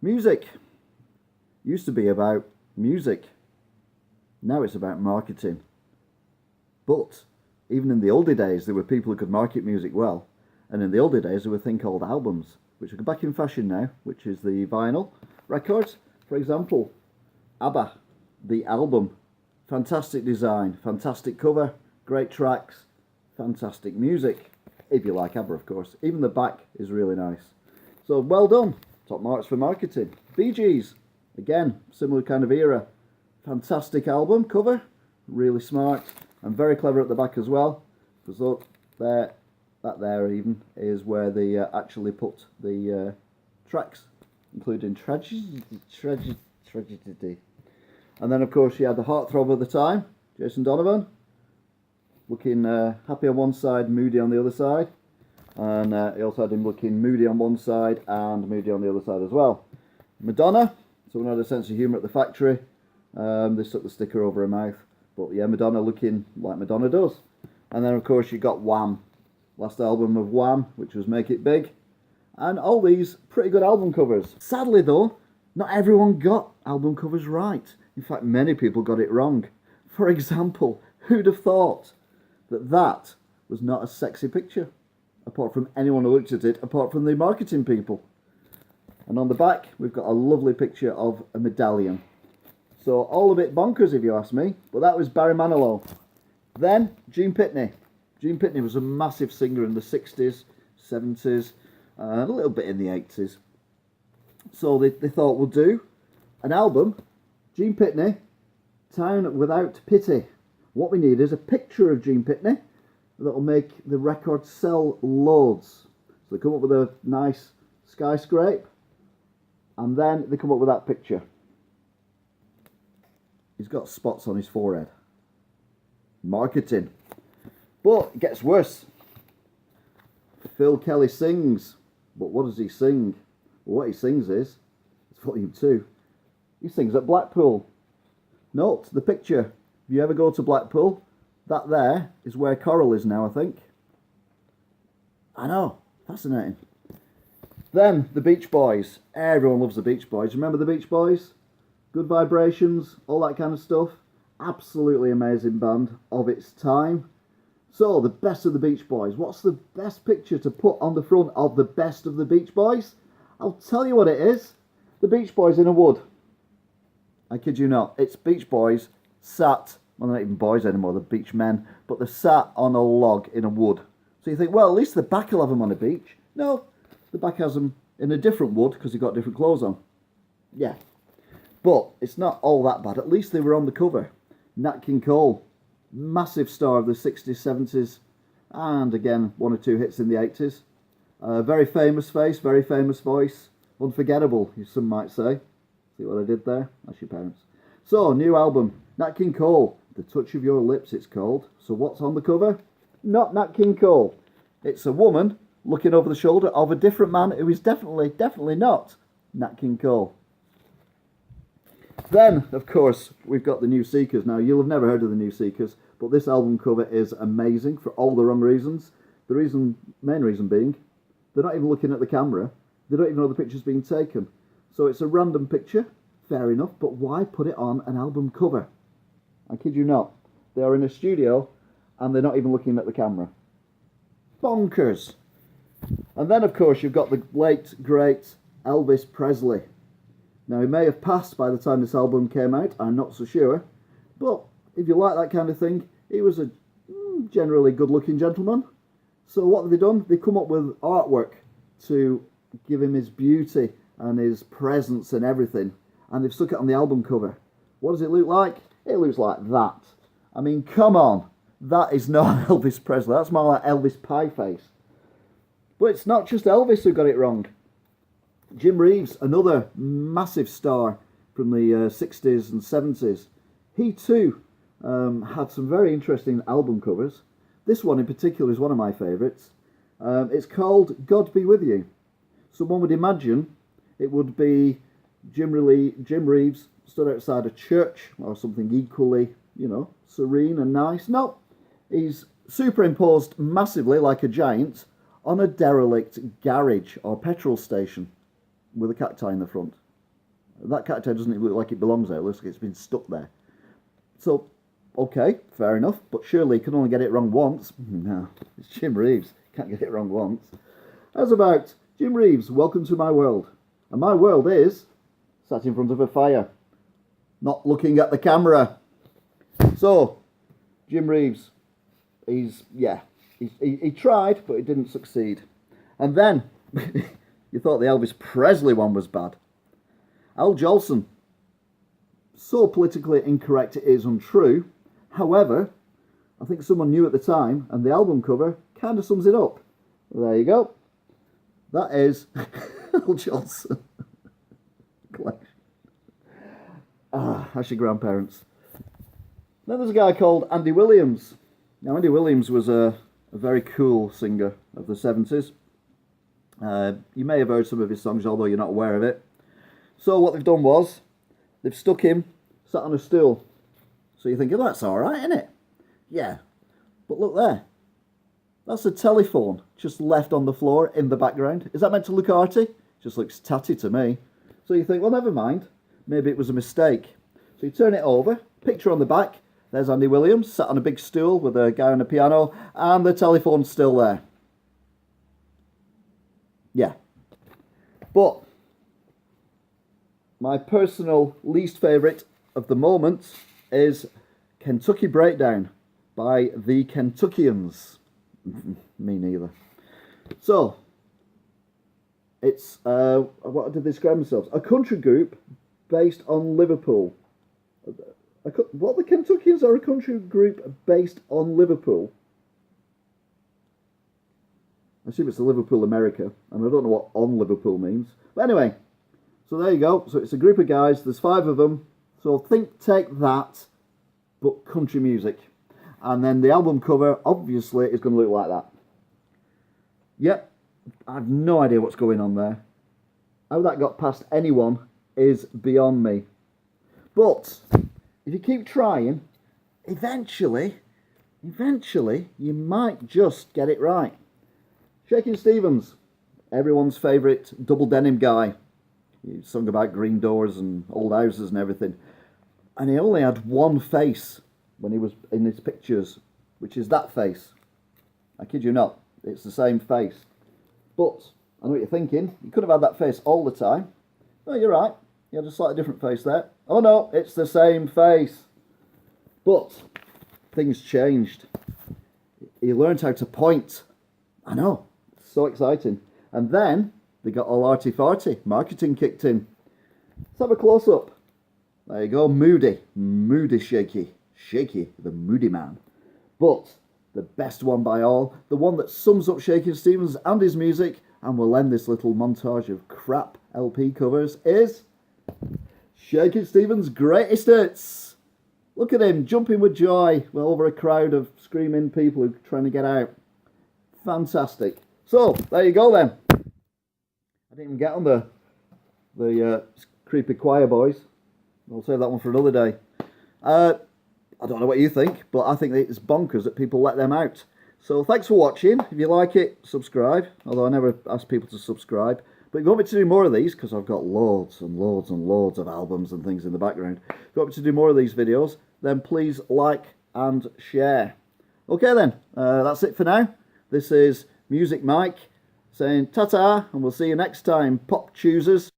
Music used to be about music. Now it's about marketing. But even in the older days, there were people who could market music well. And in the older days, there were a thing called albums, which are back in fashion now, which is the vinyl records. For example, ABBA, the album. Fantastic design, fantastic cover, great tracks, fantastic music. If you like ABBA, of course. Even the back is really nice. So well done. Top marks for marketing. Bee Gees, again, similar kind of era. Fantastic album cover, really smart and very clever at the back as well. Because look, there, that there even is where they actually put the tracks, including Tragedy. And then of course you had the heartthrob of the time, Jason Donovan, looking happy on one side, moody on the other side. And he also had him looking moody on one side and moody on the other side as well. Madonna, someone had a sense of humour at the factory. They stuck the sticker over her mouth. But yeah, Madonna looking like Madonna does. And then of course you got Wham. Last album of Wham, which was Make It Big. And all these pretty good album covers. Sadly though, not everyone got album covers right. In fact, many people got it wrong. For example, who'd have thought that that was not a sexy picture? Apart from anyone who looked at it, apart from the marketing people. And on the back, we've got a lovely picture of a medallion. So all a bit bonkers if you ask me, but that was Barry Manilow. Then, Gene Pitney. Gene Pitney was a massive singer in the 60s, 70s, and a little bit in the 80s. So they thought we'll do an album, Gene Pitney, Town Without Pity. What we need is a picture of Gene Pitney that'll make the record sell loads. So they come up with a nice skyscrape, and then they come up with that picture. He's got spots on his forehead. Marketing. But it gets worse. Phil Kelly sings. But what does he sing? Well, what he sings is, it's volume 2, he sings at Blackpool. Note the picture. If you ever go to Blackpool, that there is where Coral is now, I think. I know, fascinating. Then, the Beach Boys. Everyone loves the Beach Boys. Remember the Beach Boys? Good Vibrations, all that kind of stuff. Absolutely amazing band of its time. So, the best of the Beach Boys. What's the best picture to put on the front of the best of the Beach Boys? I'll tell you what it is. The Beach Boys in a wood. I kid you not. It's Beach Boys sat, well, they're not even boys anymore, they're beach men, but they're sat on a log in a wood. So you think, well, at least the back will have them on a beach. No, the back has them in a different wood because they've got different clothes on. Yeah. But it's not all that bad. At least they were on the cover. Nat King Cole, massive star of the 60s, 70s, and again, 1 or 2 hits in the 80s. Very famous face, very famous voice. Unforgettable, some might say. See what I did there? That's your parents. So, new album, Nat King Cole, The Touch of Your Lips it's called. So what's on the cover? Not Nat King Cole. It's a woman looking over the shoulder of a different man who is definitely not Nat King Cole. Then, of course, we've got the New Seekers. Now, you'll have never heard of the New Seekers, but this album cover is amazing for all the wrong reasons. The main reason being, they're not even looking at the camera. They don't even know the picture's being taken. So it's a random picture, fair enough, but why put it on an album cover? I kid you not. They are in a studio, and they're not even looking at the camera. Bonkers. And then, of course, you've got the late, great Elvis Presley. Now, he may have passed by the time this album came out, I'm not so sure. But if you like that kind of thing, he was a generally good-looking gentleman. So what have they done? They've come up with artwork to give him his beauty and his presence and everything. And they've stuck it on the album cover. What does it look like? It looks like that. I mean, come on. That is not Elvis Presley. That's more like Elvis Pie Face. But it's not just Elvis who got it wrong. Jim Reeves, another massive star from the 60s and 70s, he too had some very interesting album covers. This one in particular is one of my favourites. It's called God Be With You. So one would imagine it would be Jim Reeves stood outside a church or something equally, serene and nice. No, he's superimposed massively like a giant on a derelict garage or petrol station with a cacti in the front. That character doesn't even look like it belongs there. It looks like it's been stuck there. So, okay, fair enough. But surely he can only get it wrong once. No, it's Jim Reeves. Can't get it wrong once. How's about Jim Reeves, welcome to my world. And my world is sat in front of a fire, not looking at the camera. So, Jim Reeves, he tried, but he didn't succeed. And then, you thought the Elvis Presley one was bad. Al Jolson, so politically incorrect it is untrue. However, I think someone knew at the time, and the album cover kind of sums it up. There you go. That is Al Jolson collection. That's your grandparents. Then there's a guy called Andy Williams. Now, Andy Williams was a very cool singer of the 70s. You may have heard some of his songs, although you're not aware of it. So what they've done was, they've stuck him, sat on a stool. So you're thinking, that's all right, isn't it? Yeah. But look there. That's a telephone just left on the floor in the background. Is that meant to look arty? Just looks tatty to me. So you think, well, never mind. Maybe it was a mistake. So you turn it over, picture on the back. There's Andy Williams, sat on a big stool with a guy on a piano, and the telephone's still there. Yeah. But my personal least favourite of the moment is Kentucky Breakdown by the Kentuckians. Me neither. So, it's, what did they describe themselves? A country group based on Liverpool. What, the Kentuckians are a country group based on Liverpool? I assume it's the Liverpool, America, and I don't know what on Liverpool means. But anyway, so there you go. So it's a group of guys, there's 5 of them. So take that, but country music. And then the album cover, obviously, is going to look like that. Yep, I have no idea what's going on there. How that got past anyone is beyond me. But if you keep trying, eventually, you might just get it right. Shakin' Stevens, everyone's favourite double denim guy. He sung about green doors and old houses and everything. And he only had one face when he was in his pictures, which is that face. I kid you not, it's the same face. But, I know what you're thinking, you could have had that face all the time. No, you're right, you had a slightly different face there. Oh no, it's the same face. But, things changed. He learned how to point. I know, so exciting. And then, they got all arty-farty, marketing kicked in. Let's have a close-up. There you go, Moody Shaky. Shaky, the Moody Man. But the best one by all, the one that sums up Shakin' Stevens and his music and will end this little montage of crap LP covers is Shakin' Stevens' Greatest Hits. Look at him jumping with joy over a crowd of screaming people who are trying to get out. Fantastic. So, there you go then. I didn't even get on the creepy choir boys. I'll save that one for another day. I don't know what you think, but I think that it's bonkers that people let them out. So thanks for watching. If you like it, subscribe. Although I never ask people to subscribe. But if you want me to do more of these, because I've got loads and loads and loads of albums and things in the background. If you want me to do more of these videos, then please like and share. Okay then, that's it for now. This is Musik Mic saying ta-ta, and we'll see you next time, pop choosers.